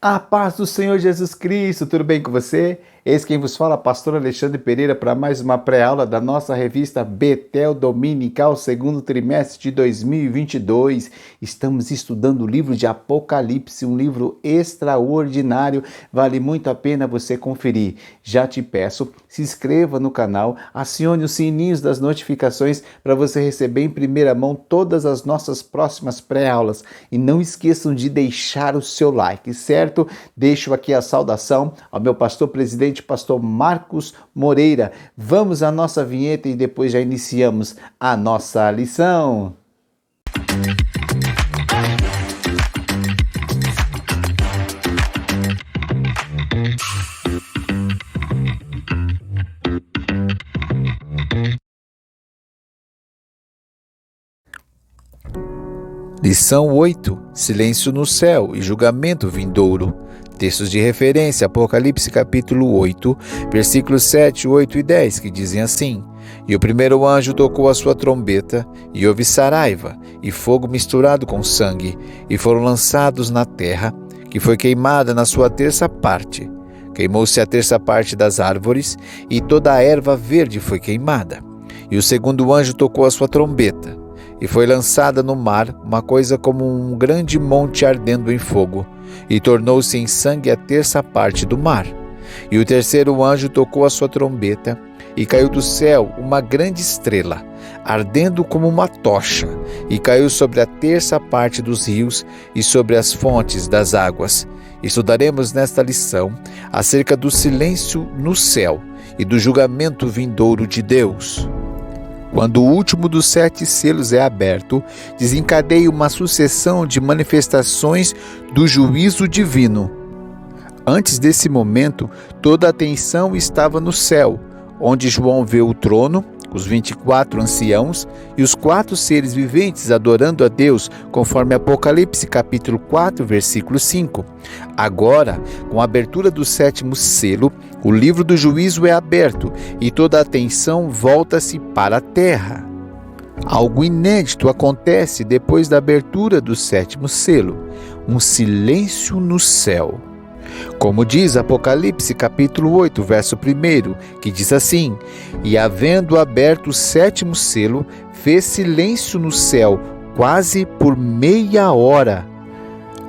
A paz do Senhor Jesus Cristo, tudo bem com você? Eis quem vos fala, pastor Alexandre Pereira, para mais uma pré-aula da nossa revista Betel Dominical, segundo trimestre de 2022. Estamos estudando o livro de Apocalipse, um livro extraordinário, vale muito a pena você conferir. Já te peço, se inscreva no canal, acione os sininhos das notificações para você receber em primeira mão todas as nossas próximas pré-aulas. E não esqueçam de deixar o seu like, certo? Deixo aqui a saudação ao meu pastor presidente, pastor Marcos Moreira. Vamos à nossa vinheta e depois já iniciamos a nossa lição. Lição 8. Silêncio no céu e julgamento vindouro. Textos de referência, Apocalipse capítulo 8, versículos 7, 8 e 10, que dizem assim: E o primeiro anjo tocou a sua trombeta, e houve saraiva, e fogo misturado com sangue, e foram lançados na terra, que foi queimada na sua terça parte. Queimou-se a terça parte das árvores, e toda a erva verde foi queimada. E o segundo anjo tocou a sua trombeta, e foi lançada no mar uma coisa como um grande monte ardendo em fogo, e tornou-se em sangue a terça parte do mar. E o terceiro anjo tocou a sua trombeta, e caiu do céu uma grande estrela, ardendo como uma tocha, e caiu sobre a terça parte dos rios e sobre as fontes das águas. Estudaremos nesta lição acerca do silêncio no céu e do julgamento vindouro de Deus. Quando o último dos 7 selos é aberto, desencadeia uma sucessão de manifestações do juízo divino. Antes desse momento, toda a atenção estava no céu, onde João vê o trono, os 24 anciãos e os 4 seres viventes adorando a Deus, conforme Apocalipse capítulo 4, versículo 5. Agora, com a abertura do 7º selo, o livro do juízo é aberto e toda a atenção volta-se para a terra. Algo inédito acontece depois da abertura do 7º selo: um silêncio no céu. Como diz Apocalipse capítulo 8, verso 1, que diz assim: E havendo aberto o 7º selo, fez silêncio no céu, quase por meia hora.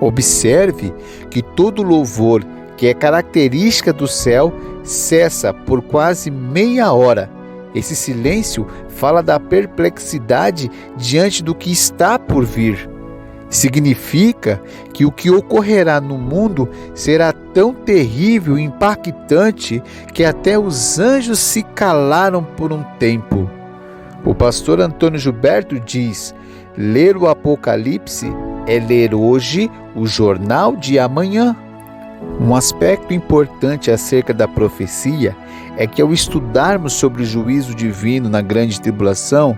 Observe que todo louvor que é característica do céu cessa por quase meia hora. Esse silêncio fala da perplexidade diante do que está por vir. Significa que o que ocorrerá no mundo será tão terrível e impactante que até os anjos se calaram por um tempo. O pastor Antônio Gilberto diz: ler o Apocalipse é ler hoje o jornal de amanhã. Um aspecto importante acerca da profecia é que, ao estudarmos sobre o juízo divino na grande tribulação,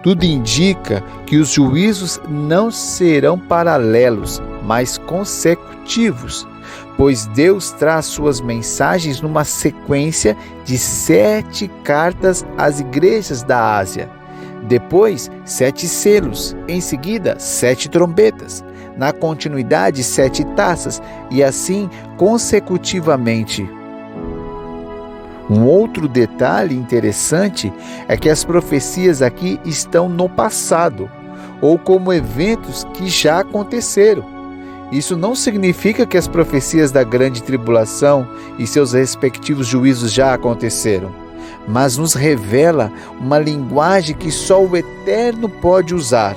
tudo indica que os juízos não serão paralelos, mas consecutivos, pois Deus traz suas mensagens numa sequência de 7 cartas às igrejas da Ásia. Depois, 7 selos, em seguida 7 trombetas, na continuidade 7 taças e assim consecutivamente. Um outro detalhe interessante é que as profecias aqui estão no passado, ou como eventos que já aconteceram. Isso não significa que as profecias da grande tribulação e seus respectivos juízos já aconteceram, mas nos revela uma linguagem que só o Eterno pode usar.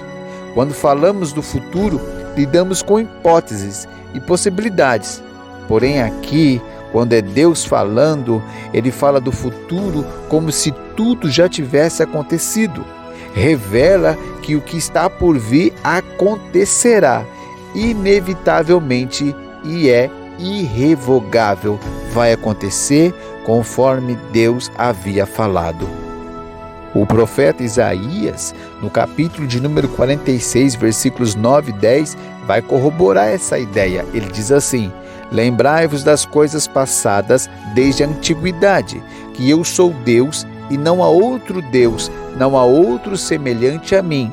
Quando falamos do futuro, lidamos com hipóteses e possibilidades. Porém aqui, quando é Deus falando, Ele fala do futuro como se tudo já tivesse acontecido. Revela que o que está por vir acontecerá, inevitavelmente, e é irrevogável. Vai acontecer conforme Deus havia falado. O profeta Isaías, no capítulo de número 46, versículos 9 e 10, vai corroborar essa ideia. Ele diz assim: lembrai-vos das coisas passadas desde a antiguidade, que eu sou Deus e não há outro Deus, não há outro semelhante a mim,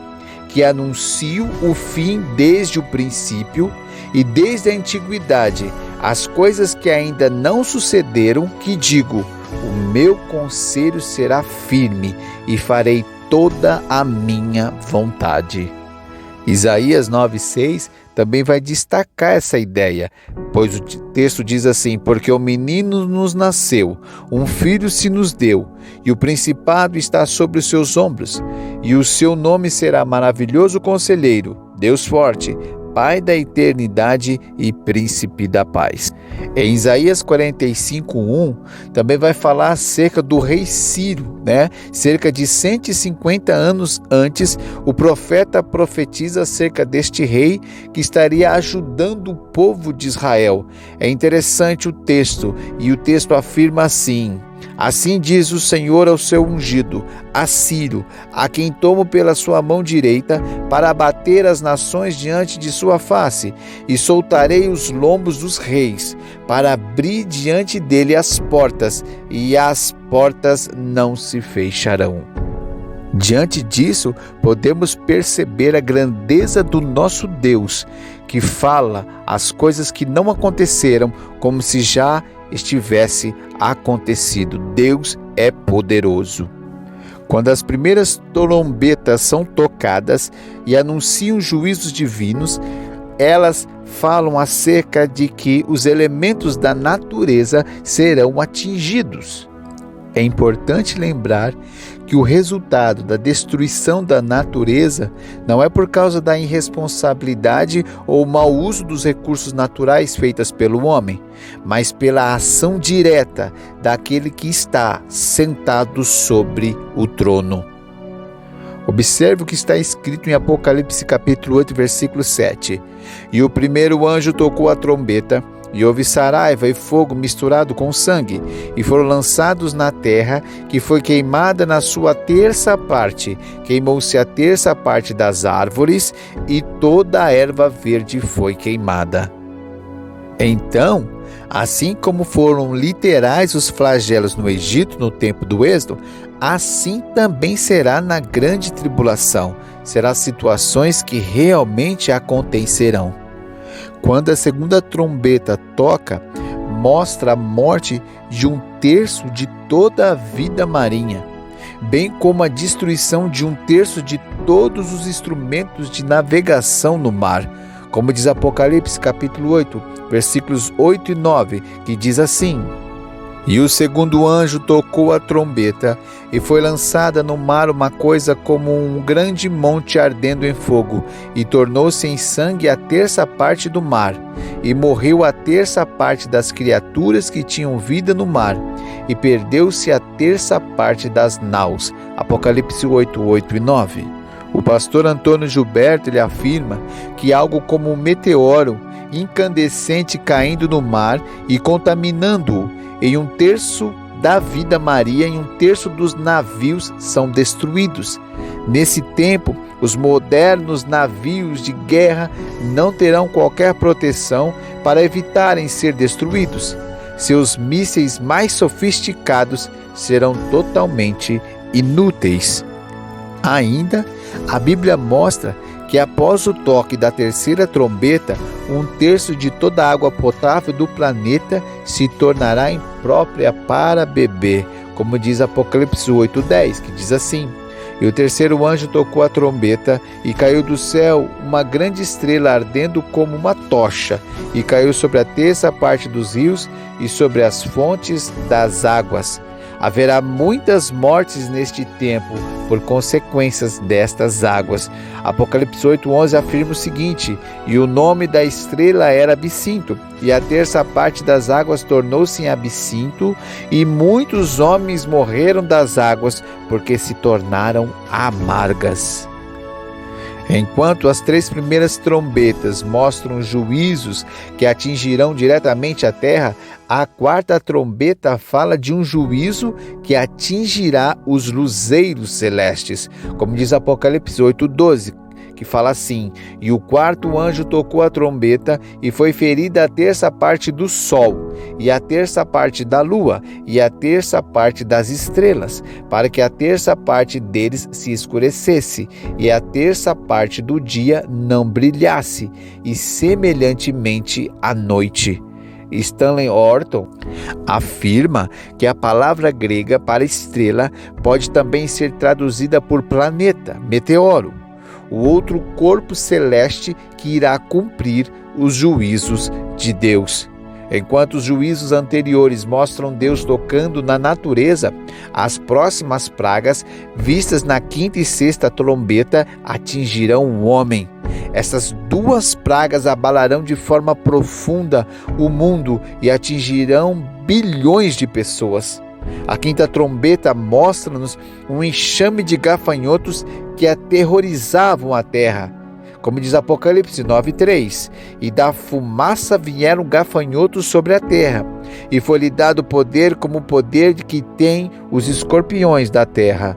que anuncio o fim desde o princípio e desde a antiguidade, as coisas que ainda não sucederam, que digo: o meu conselho será firme e farei toda a minha vontade. Isaías 9,6 também vai destacar essa ideia, pois o texto diz assim: porque o menino nos nasceu, um filho se nos deu, e o principado está sobre os seus ombros, e o seu nome será Maravilhoso Conselheiro, Deus Forte, Pai da Eternidade e Príncipe da Paz. Em Isaías 45:1 também vai falar acerca do rei Ciro, Cerca de 150 anos antes, o profeta profetiza acerca deste rei que estaria ajudando o povo de Israel. É interessante o texto, e o texto afirma assim: assim diz o Senhor ao seu ungido, a Ciro, a quem tomo pela sua mão direita, para abater as nações diante de sua face, e soltarei os lombos dos reis, para abrir diante dele as portas, e as portas não se fecharão. Diante disso, podemos perceber a grandeza do nosso Deus, que fala as coisas que não aconteceram como se já estivesse acontecido. Deus é poderoso. Quando as primeiras trombetas são tocadas e anunciam juízos divinos, elas falam acerca de que os elementos da natureza serão atingidos. É importante lembrar que o resultado da destruição da natureza não é por causa da irresponsabilidade ou mau uso dos recursos naturais feitas pelo homem, mas pela ação direta daquele que está sentado sobre o trono. Observe o que está escrito em Apocalipse capítulo 8, versículo 7. E o primeiro anjo tocou a trombeta, e houve saraiva e fogo misturado com sangue, e foram lançados na terra, que foi queimada na sua terça parte. Queimou-se a terça parte das árvores, e toda a erva verde foi queimada. Então, assim como foram literais os flagelos no Egito no tempo do Êxodo, assim também será na grande tribulação. Serão situações que realmente acontecerão. Quando a segunda trombeta toca, mostra a morte de 1/3 de toda a vida marinha, bem como a destruição de 1/3 de todos os instrumentos de navegação no mar, como diz Apocalipse capítulo 8, versículos 8 e 9, que diz assim: e o segundo anjo tocou a trombeta, e foi lançada no mar uma coisa como um grande monte ardendo em fogo, e tornou-se em sangue a terça parte do mar, e morreu a terça parte das criaturas que tinham vida no mar, e perdeu-se a terça parte das naus. Apocalipse 8, 8 e 9. O pastor Antônio Gilberto ele afirma que algo como um meteoro incandescente caindo no mar e contaminando-o, em 1/3 da vida marinha e 1/3 dos navios são destruídos. Nesse tempo, os modernos navios de guerra não terão qualquer proteção para evitarem ser destruídos. Seus mísseis mais sofisticados serão totalmente inúteis. Ainda, a Bíblia mostra que após o toque da terceira trombeta, 1/3 de toda a água potável do planeta se tornará imprópria para beber, como diz Apocalipse 8:10, que diz assim: e o terceiro anjo tocou a trombeta, e caiu do céu uma grande estrela ardendo como uma tocha, e caiu sobre a terça parte dos rios e sobre as fontes das águas. Haverá muitas mortes neste tempo por consequências destas águas. Apocalipse 8:11 afirma o seguinte: e o nome da estrela era Absinto, e a terça parte das águas tornou-se em absinto, e muitos homens morreram das águas, porque se tornaram amargas. Enquanto as 3 primeiras trombetas mostram juízos que atingirão diretamente a terra, a 4ª trombeta fala de um juízo que atingirá os luzeiros celestes, como diz Apocalipse 8:12, que fala assim: e o 4º anjo tocou a trombeta, e foi ferida a terça parte do sol, e a terça parte da lua, e a terça parte das estrelas, para que a terça parte deles se escurecesse, e a terça parte do dia não brilhasse, e semelhantemente à noite. Stanley Orton afirma que a palavra grega para estrela pode também ser traduzida por planeta, meteoro, o outro corpo celeste que irá cumprir os juízos de Deus. Enquanto os juízos anteriores mostram Deus tocando na natureza, as próximas pragas, vistas na quinta e sexta trombeta, atingirão o homem. Essas duas pragas abalarão de forma profunda o mundo e atingirão bilhões de pessoas. A quinta trombeta mostra-nos um enxame de gafanhotos que aterrorizavam a terra. Como diz Apocalipse 9:3, e da fumaça vieram gafanhotos sobre a terra, e foi-lhe dado poder como o poder de que tem os escorpiões da terra.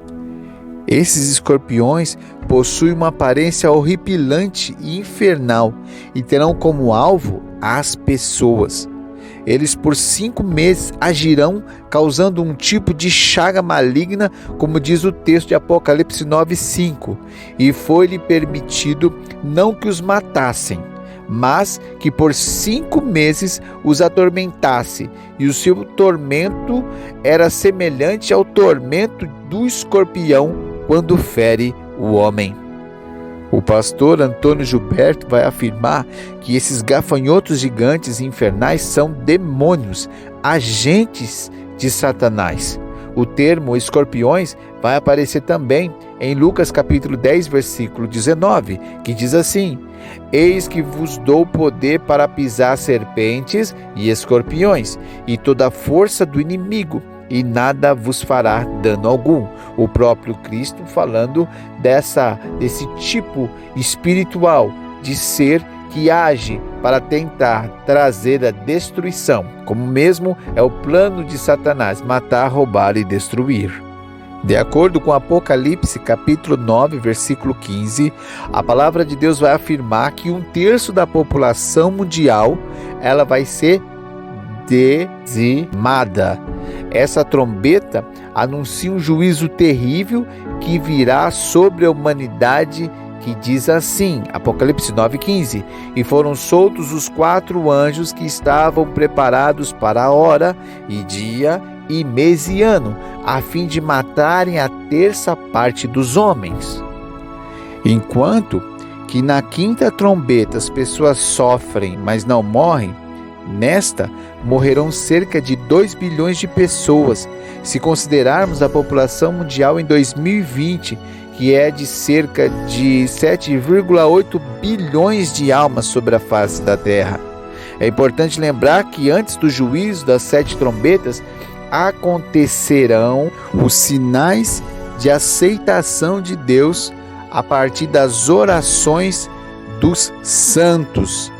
Esses escorpiões possuem uma aparência horripilante e infernal, e terão como alvo as pessoas. Eles por 5 meses agirão, causando um tipo de chaga maligna, como diz o texto de Apocalipse 9:5. E foi-lhe permitido não que os matassem, mas que por 5 meses os atormentasse. E o seu tormento era semelhante ao tormento do escorpião quando fere o homem. O pastor Antônio Gilberto vai afirmar que esses gafanhotos gigantes infernais são demônios, agentes de Satanás. O termo escorpiões vai aparecer também em Lucas capítulo 10, versículo 19, que diz assim: Eis que vos dou poder para pisar serpentes e escorpiões, e toda a força do inimigo, e nada vos fará dano algum. O próprio Cristo falando desse tipo espiritual de ser que age para tentar trazer a destruição, como mesmo é o plano de Satanás, matar, roubar e destruir. De acordo com Apocalipse capítulo 9, versículo 15, a palavra de Deus vai afirmar que 1/3 da população mundial ela vai ser dizimada. Essa trombeta anuncia um juízo terrível que virá sobre a humanidade, que diz assim, Apocalipse 9:15, e foram soltos os 4 anjos que estavam preparados para a hora e dia e mês e ano, a fim de matarem a 1/3 parte dos homens. Enquanto que na quinta trombeta as pessoas sofrem, mas não morrem, nesta morrerão cerca de 2 bilhões de pessoas, se considerarmos a população mundial em 2020, que é de cerca de 7,8 bilhões de almas sobre a face da terra. É importante lembrar que antes do juízo das 7 trombetas, acontecerão os sinais de aceitação de Deus a partir das orações dos santos.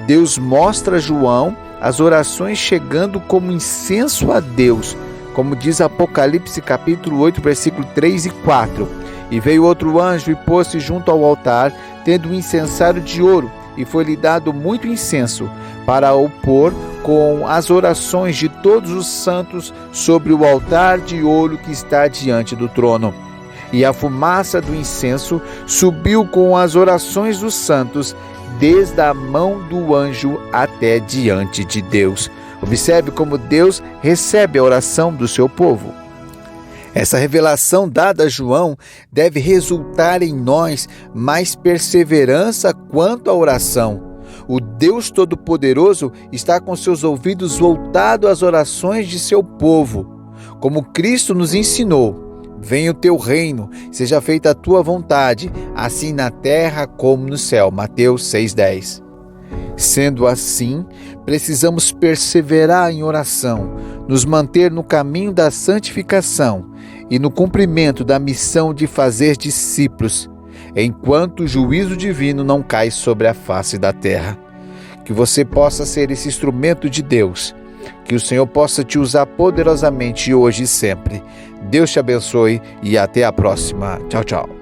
Deus mostra a João as orações chegando como incenso a Deus, como diz Apocalipse capítulo 8, versículo 3 e 4. E veio outro anjo e pôs-se junto ao altar, tendo um incensário de ouro, e foi-lhe dado muito incenso, para o pôr com as orações de todos os santos sobre o altar de ouro que está diante do trono. E a fumaça do incenso subiu com as orações dos santos, desde a mão do anjo até diante de Deus. Observe como Deus recebe a oração do seu povo. Essa revelação dada a João deve resultar em nós mais perseverança quanto à oração. O Deus Todo-Poderoso está com seus ouvidos voltados às orações de seu povo. Como Cristo nos ensinou: venha o teu reino, seja feita a tua vontade, assim na terra como no céu. Mateus 6,10. Sendo assim, precisamos perseverar em oração, nos manter no caminho da santificação e no cumprimento da missão de fazer discípulos, enquanto o juízo divino não cai sobre a face da terra. Que você possa ser esse instrumento de Deus, que o Senhor possa te usar poderosamente hoje e sempre. Deus te abençoe e até a próxima. Tchau, tchau.